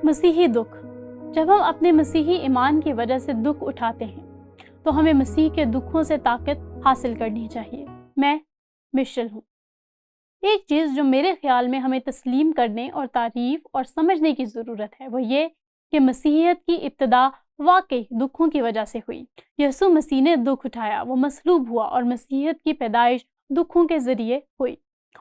مسیحی دکھ۔ جب ہم اپنے مسیحی ایمان کی وجہ سے دکھ اٹھاتے ہیں تو ہمیں مسیح کے دکھوں سے طاقت حاصل کرنی چاہیے۔ میں مشل ہوں۔ ایک چیز جو میرے خیال میں ہمیں تسلیم کرنے اور تعریف اور سمجھنے کی ضرورت ہے وہ یہ کہ مسیحیت کی ابتدا واقعی دکھوں کی وجہ سے ہوئی۔ یسوع مسیح نے دکھ اٹھایا، وہ مصلوب ہوا اور مسیحیت کی پیدائش دکھوں کے ذریعے ہوئی۔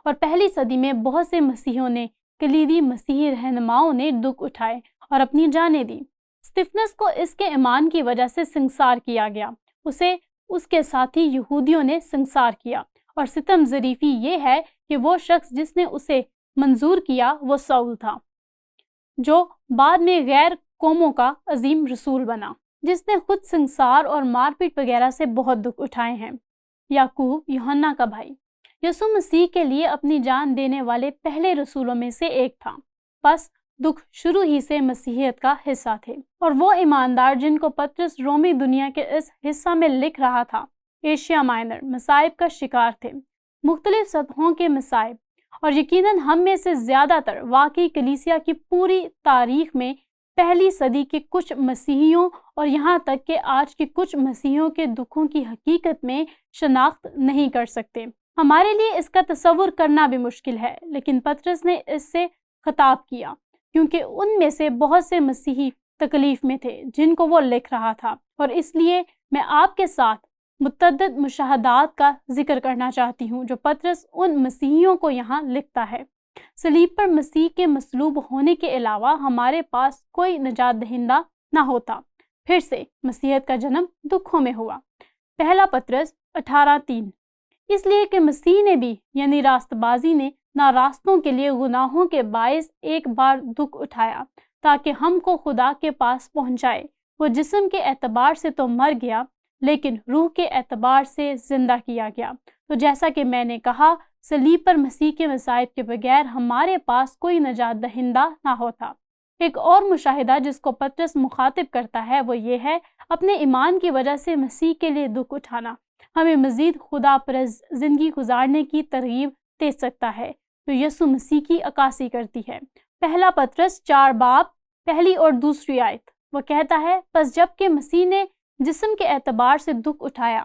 اور پہلی صدی میں بہت سے مسیحیوں نے، کلیدی مسیحی رہنماؤں نے دکھ اٹھائے اور اپنی جانیں دی۔ اسطفنس کو اس کے ایمان کی وجہ سے سنگسار کیا گیا، اسے اس کے ساتھی یہودیوں نے سنگسار کیا، اور ستم ظریفی یہ ہے کہ وہ شخص جس نے اسے منظور کیا وہ سول تھا، جو بعد میں غیر قوموں کا عظیم رسول بنا، جس نے خود سنگسار اور مار پیٹ وغیرہ سے بہت دکھ اٹھائے ہیں۔ یعقوب، یوحنا کا بھائی، یسوع مسیح کے لیے اپنی جان دینے والے پہلے رسولوں میں سے ایک تھا، پس دکھ شروع ہی سے مسیحیت کا حصہ تھے۔ اور وہ ایماندار جن کو پطرس رومی دنیا کے اس حصہ میں لکھ رہا تھا، ایشیا مائنر، مصائب کا شکار تھے، مختلف سطحوں کے مصائب، اور یقیناً ہم میں سے زیادہ تر واقعی کلیسیا کی پوری تاریخ میں پہلی صدی کے کچھ مسیحیوں اور یہاں تک کہ آج کے کچھ مسیحیوں کے دکھوں کی حقیقت میں شناخت نہیں کر سکتے۔ ہمارے لیے اس کا تصور کرنا بھی مشکل ہے، لیکن پطرس نے اس سے خطاب کیا کیونکہ ان میں سے بہت سے مسیحی تکلیف میں تھے جن کو وہ لکھ رہا تھا، اور اس لیے میں آپ کے ساتھ متعدد مشاہدات کا ذکر کرنا چاہتی ہوں جو پطرس ان مسیحیوں کو یہاں لکھتا ہے۔ صلیب پر مسیح کے مصلوب ہونے کے علاوہ ہمارے پاس کوئی نجات دہندہ نہ ہوتا۔ پھر سے مسیحیت کا جنم دکھوں میں ہوا۔ پہلا پطرس 18:3۔ اس لیے کہ مسیح نے بھی، یعنی راست بازی نے، ناراستوں کے لیے گناہوں کے باعث ایک بار دکھ اٹھایا تاکہ ہم کو خدا کے پاس پہنچائے۔ وہ جسم کے اعتبار سے تو مر گیا لیکن روح کے اعتبار سے زندہ کیا گیا۔ تو جیسا کہ میں نے کہا، صلیب پر مسیح کے مصائب کے بغیر ہمارے پاس کوئی نجات دہندہ نہ ہوتا۔ ایک اور مشاہدہ جس کو پطرس مخاطب کرتا ہے وہ یہ ہے، اپنے ایمان کی وجہ سے مسیح کے لیے دکھ اٹھانا ہمیں مزید خدا پرست زندگی گزارنے کی ترغیب دے سکتا ہے جو یسوع مسیح کی عکاسی کرتی ہے۔ پہلا پطرس 4 باب، پہلی اور دوسری آیت، وہ کہتا ہے، پس جب کہ مسیح نے جسم کے اعتبار سے دکھ اٹھایا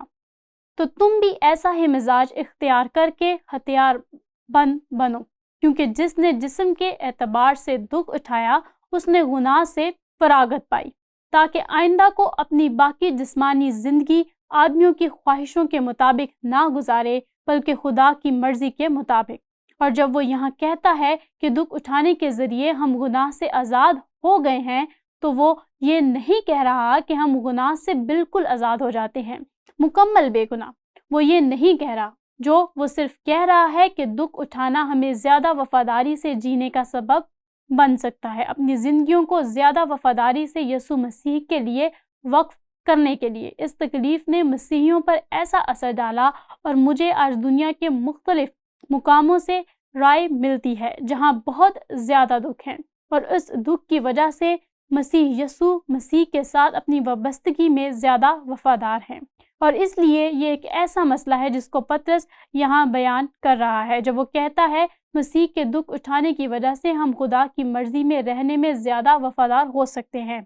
تو تم بھی ایسا ہی مزاج اختیار کر کے ہتھیار بند بنو، کیونکہ جس نے جسم کے اعتبار سے دکھ اٹھایا اس نے گناہ سے فراغت پائی، تاکہ آئندہ کو اپنی باقی جسمانی زندگی آدمیوں کی خواہشوں کے مطابق نہ گزارے بلکہ خدا کی مرضی کے مطابق۔ اور جب وہ یہاں کہتا ہے کہ دکھ اٹھانے کے ذریعے ہم گناہ سے آزاد ہو گئے ہیں تو وہ یہ نہیں کہہ رہا کہ ہم گناہ سے بالکل آزاد ہو جاتے ہیں، مکمل بے گناہ۔ وہ یہ نہیں کہہ رہا، جو وہ صرف کہہ رہا ہے کہ دکھ اٹھانا ہمیں زیادہ وفاداری سے جینے کا سبب بن سکتا ہے، اپنی زندگیوں کو زیادہ وفاداری سے یسوع مسیح کے لیے وقف کرنے کے لیے۔ اس تکلیف نے مسیحیوں پر ایسا اثر ڈالا اور مجھے آج دنیا کے مختلف مقاموں سے رائے ملتی ہے جہاں بہت زیادہ دکھ ہیں، اور اس دکھ کی وجہ سے مسیح یسوع مسیح کے ساتھ اپنی وابستگی میں زیادہ وفادار ہیں۔ اور اس لیے یہ ایک ایسا مسئلہ ہے جس کو پطرس یہاں بیان کر رہا ہے جب وہ کہتا ہے مسیح کے دکھ اٹھانے کی وجہ سے ہم خدا کی مرضی میں رہنے میں زیادہ وفادار ہو سکتے ہیں۔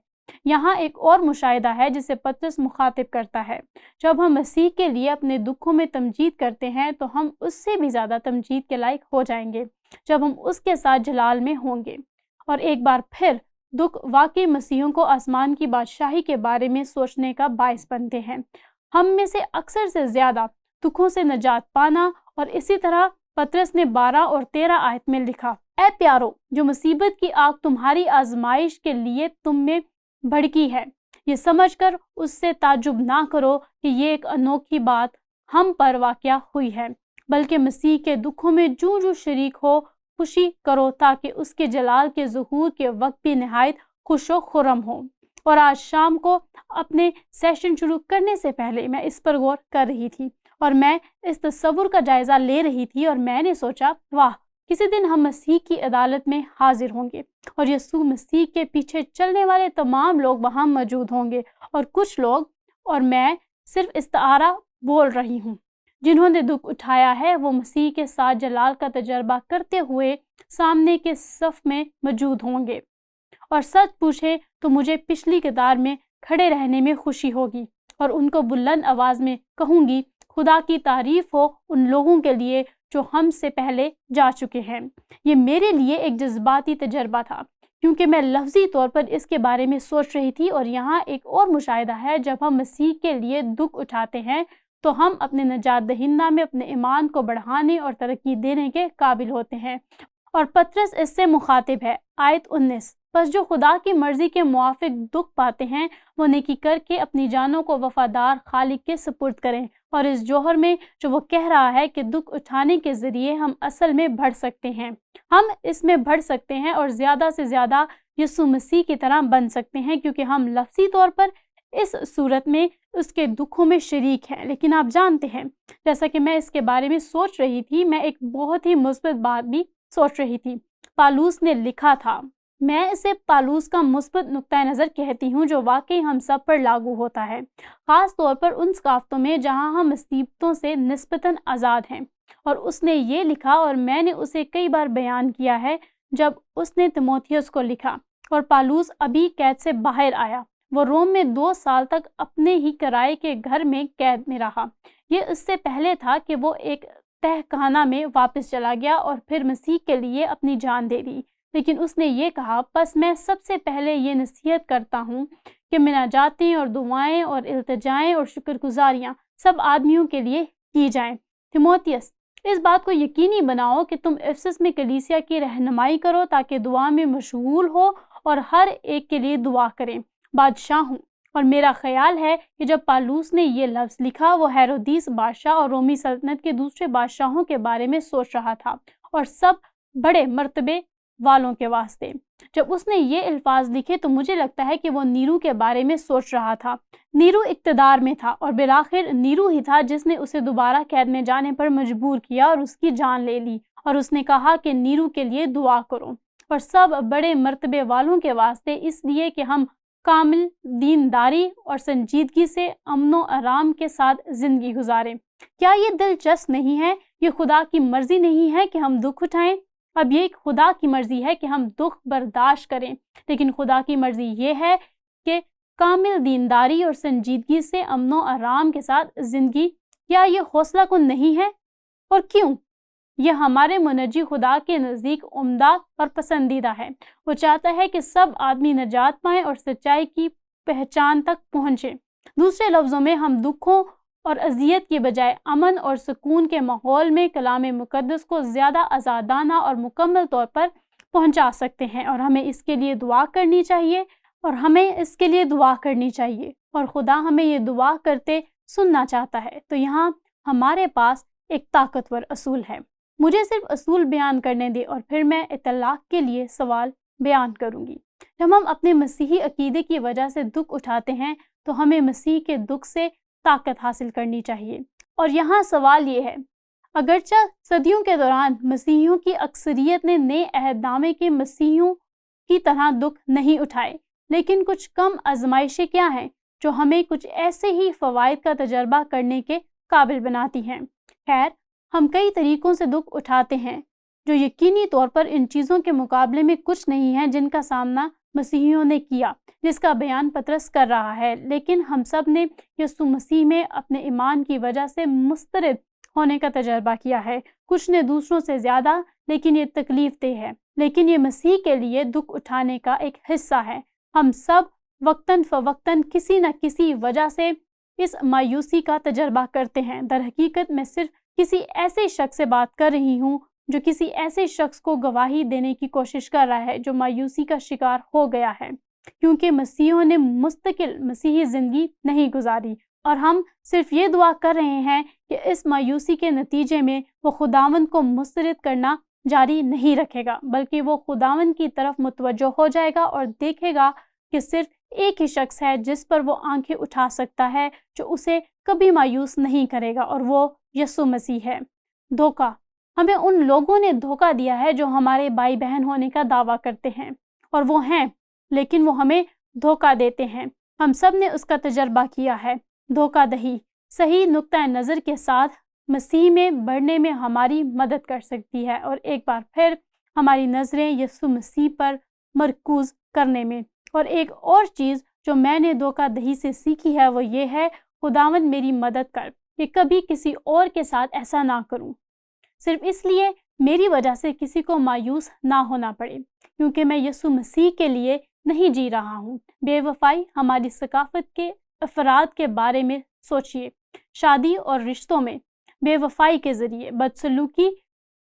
یہاں ایک اور مشاہدہ ہے جسے پطرس مخاطب کرتا ہے، جب ہم مسیح کے لیے اپنے دکھوں میں تمجید کرتے ہیں تو ہم اس سے بھی زیادہ تمجید کے لائق ہو جائیں گے جب ہم اس کے ساتھ جلال میں ہوں گے۔ اور ایک بار پھر دکھ واقعی مسیحیوں کو آسمان کی بادشاہی کے بارے میں سوچنے کا باعث بنتے ہیں۔ ہم میں سے اکثر سے زیادہ دکھوں سے نجات پانا، اور اسی طرح پطرس نے 12 اور 13 آیت میں لکھا، اے پیارو، جو مصیبت کی آگ تمہاری آزمائش کے لیے تم میں بھڑکی ہے، یہ سمجھ کر اس سے تعجب نہ کرو کہ یہ ایک انوکھی بات ہم پر واقع ہوئی ہے، بلکہ مسیح کے دکھوں میں جو شریک ہو خوشی کرو تاکہ اس کے جلال کے ظہور کے وقت بھی نہایت خوش و خرم ہو۔ اور آج شام کو اپنے سیشن شروع کرنے سے پہلے میں اس پر غور کر رہی تھی اور میں اس تصور کا جائزہ لے رہی تھی، اور میں نے سوچا، واہ، کسی دن ہم مسیح کی عدالت میں حاضر ہوں گے اور یسوع مسیح کے پیچھے چلنے والے تمام لوگ وہاں موجود ہوں گے، اور کچھ لوگ، اور میں صرف استعارہ بول رہی ہوں، جنہوں نے دکھ اٹھایا ہے وہ مسیح کے ساتھ جلال کا تجربہ کرتے ہوئے سامنے کے صف میں موجود ہوں گے، اور سچ پوچھے تو مجھے پچھلی قطار میں کھڑے رہنے میں خوشی ہوگی اور ان کو بلند آواز میں کہوں گی، خدا کی تعریف ہو ان لوگوں کے لیے جو ہم سے پہلے جا چکے ہیں۔ یہ میرے لیے ایک جذباتی تجربہ تھا کیونکہ میں لفظی طور پر اس کے بارے میں سوچ رہی تھی، اور یہاں ایک اور مشاہدہ ہے، جب ہم مسیح کے لیے دکھ اٹھاتے ہیں تو ہم اپنے نجات دہندہ میں اپنے ایمان کو بڑھانے اور ترقی دینے کے قابل ہوتے ہیں۔ اور پطرس اس سے مخاطب ہے، آیت 19، بس جو خدا کی مرضی کے موافق دکھ پاتے ہیں وہ نیکی کر کے اپنی جانوں کو وفادار خالق کے سپرد کریں، اور اس جوہر میں جو وہ کہہ رہا ہے کہ دکھ اٹھانے کے ذریعے ہم اصل میں بڑھ سکتے ہیں، ہم اس میں بڑھ سکتے ہیں اور زیادہ سے زیادہ یسوع مسیح کی طرح بن سکتے ہیں، کیونکہ ہم لفظی طور پر اس صورت میں اس کے دکھوں میں شریک ہیں۔ لیکن آپ جانتے ہیں، جیسا کہ میں اس کے بارے میں سوچ رہی تھی، میں ایک بہت ہی مثبت بات بھی سوچ رہی تھی۔ پالوس نے لکھا تھا، میں اسے پالوس کا مثبت نقطۂ نظر کہتی ہوں جو واقعی ہم سب پر لاگو ہوتا ہے، خاص طور پر ان ثقافتوں میں جہاں ہم مصیبتوں سے نسبتاً آزاد ہیں۔ اور اس نے یہ لکھا، اور میں نے اسے کئی بار بیان کیا ہے، جب اس نے تیموتھیوس کو لکھا اور پالوس ابھی قید سے باہر آیا، وہ روم میں 2 سال تک اپنے ہی کرائے کے گھر میں قید میں رہا۔ یہ اس سے پہلے تھا کہ وہ ایک تہ خانہ میں واپس چلا گیا اور پھر مسیح کے لیے اپنی جان دے دی۔ لیکن اس نے یہ کہا، پس میں سب سے پہلے یہ نصیحت کرتا ہوں کہ مناجاتیں اور دعائیں اور التجائیں اور شکر گزاریاں سب آدمیوں کے لیے کی جائیں۔ تیموتھیوس، اس بات کو یقینی بناؤ کہ تم افسس میں کلیسیا کی رہنمائی کرو تاکہ دعا میں مشغول ہو اور ہر ایک کے لیے دعا کریں۔ بادشاہ ہوں، اور میرا خیال ہے کہ جب پالوس نے یہ لفظ لکھا وہ ہیرودیس بادشاہ اور رومی سلطنت کے دوسرے بادشاہوں کے بارے میں سوچ رہا تھا، اور سب بڑے مرتبے والوں کے واسطے۔ جب اس نے یہ الفاظ لکھے تو مجھے لگتا ہے کہ وہ نیرو کے بارے میں سوچ رہا تھا۔ نیرو اقتدار میں تھا، اور بالآخر نیرو ہی تھا جس نے اسے دوبارہ قید میں جانے پر مجبور کیا اور اس کی جان لے لی، اور اس نے کہا کہ نیرو کے لیے دعا کرو، اور سب بڑے مرتبے والوں کے واسطے، اس لیے کہ ہم کامل دینداری اور سنجیدگی سے امن و آرام کے ساتھ زندگی گزاریں۔ کیا یہ دلچسپ نہیں ہے؟ یہ خدا کی مرضی نہیں ہے کہ ہم دکھ اٹھائیں؟ اب یہ خدا کی مرضی ہے کہ ہم دکھ برداشت کریں، لیکن خدا کی مرضی یہ ہے کہ کامل دینداری اور سنجیدگی سے امن و آرام کے ساتھ زندگی۔ کیا یہ حوصلہ کن نہیں ہے؟ اور کیوں؟ یہ ہمارے منجی خدا کے نزدیک عمدہ اور پسندیدہ ہے۔ وہ چاہتا ہے کہ سب آدمی نجات پائیں اور سچائی کی پہچان تک پہنچیں۔ دوسرے لفظوں میں، ہم دکھوں اور اذیت کی بجائے امن اور سکون کے ماحول میں کلام مقدس کو زیادہ آزادانہ اور مکمل طور پر پہنچا سکتے ہیں، اور ہمیں اس کے لیے دعا کرنی چاہیے، اور خدا ہمیں یہ دعا کرتے سننا چاہتا ہے۔ تو یہاں ہمارے پاس ایک طاقتور اصول ہے۔ مجھے صرف اصول بیان کرنے دے اور پھر میں اطلاق کے لیے سوال بیان کروں گی۔ جب ہم اپنے مسیحی عقیدے کی وجہ سے دکھ اٹھاتے ہیں تو ہمیں مسیح کے دکھ سے طاقت حاصل کرنی چاہیے۔ اور یہاں سوال یہ ہے، اگرچہ صدیوں کے دوران مسیحیوں کی اکثریت نے نئے عہد نامے کے مسیحیوں کی طرح دکھ نہیں اٹھائے، لیکن کچھ کم آزمائشیں کیا ہیں جو ہمیں کچھ ایسے ہی فوائد کا تجربہ کرنے کے قابل بناتی ہیں۔ خیر، ہم کئی طریقوں سے دکھ اٹھاتے ہیں جو یقینی طور پر ان چیزوں کے مقابلے میں کچھ نہیں ہیں جن کا سامنا مسیحیوں نے کیا، جس کا بیان پطرس کر رہا ہے۔ لیکن ہم سب نے یسوع مسیح میں اپنے ایمان کی وجہ سے مسترد ہونے کا تجربہ کیا ہے، کچھ نے دوسروں سے زیادہ، لیکن یہ تکلیف دہ ہے، لیکن یہ مسیح کے لیے دکھ اٹھانے کا ایک حصہ ہے۔ ہم سب وقتاً فوقتاً کسی نہ کسی وجہ سے اس مایوسی کا تجربہ کرتے ہیں۔ در حقیقت میں صرف کسی ایسے شخص سے بات کر رہی ہوں جو کسی ایسے شخص کو گواہی دینے کی کوشش کر رہا ہے جو مایوسی کا شکار ہو گیا ہے، کیونکہ مسیحیوں نے مستقل مسیحی زندگی نہیں گزاری، اور ہم صرف یہ دعا کر رہے ہیں کہ اس مایوسی کے نتیجے میں وہ خداوند کو مسترد کرنا جاری نہیں رکھے گا، بلکہ وہ خداوند کی طرف متوجہ ہو جائے گا اور دیکھے گا کہ صرف ایک ہی شخص ہے جس پر وہ آنکھیں اٹھا سکتا ہے، جو اسے کبھی مایوس نہیں کرے گا، اور وہ یسوع مسیح ہے۔ دھوکہ، ہمیں ان لوگوں نے دھوکہ دیا ہے جو ہمارے بھائی بہن ہونے کا دعویٰ کرتے ہیں، اور وہ ہیں، لیکن وہ ہمیں دھوکہ دیتے ہیں۔ ہم سب نے اس کا تجربہ کیا ہے۔ دھوکہ دہی صحیح نقطۂ نظر کے ساتھ مسیح میں بڑھنے میں ہماری مدد کر سکتی ہے، اور ایک بار پھر ہماری نظریں یسوع مسیح پر مرکوز کرنے میں۔ اور ایک اور چیز جو میں نے دھوکہ دہی سے سیکھی ہے وہ یہ ہے، خداوند میری مدد کر کہ کبھی کسی اور کے ساتھ ایسا نہ کروں، صرف اس لیے میری وجہ سے کسی کو مایوس نہ ہونا پڑے، کیونکہ میں یسوع مسیح کے لیے نہیں جی رہا ہوں۔ بے وفائی ہماری ثقافت کے افراد کے بارے میں سوچیے۔ شادی اور رشتوں میں بے وفائی کے ذریعے بدسلوکی،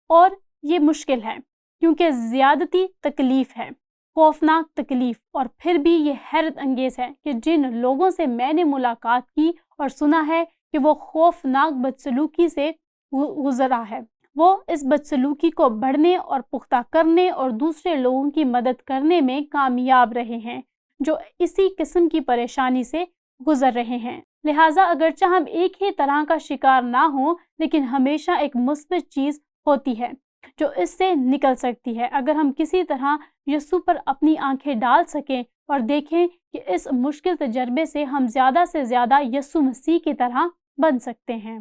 اور یہ مشکل ہے کیونکہ زیادتی تکلیف ہے، خوفناک تکلیف، اور پھر بھی یہ حیرت انگیز ہے کہ جن لوگوں سے میں نے ملاقات کی اور سنا ہے کہ وہ خوفناک بدسلوکی سے گزرا ہے، وہ اس بدسلوکی کو بڑھنے اور پختہ کرنے اور دوسرے لوگوں کی مدد کرنے میں کامیاب رہے ہیں جو اسی قسم کی پریشانی سے گزر رہے ہیں۔ لہٰذا اگرچہ ہم ایک ہی طرح کا شکار نہ ہوں، لیکن ہمیشہ ایک مثبت چیز ہوتی ہے جو اس سے نکل سکتی ہے اگر ہم کسی طرح یسوع پر اپنی آنکھیں ڈال سکیں اور دیکھیں کہ اس مشکل تجربے سے ہم زیادہ سے زیادہ یسوع مسیح کی طرح بن سکتے ہیں۔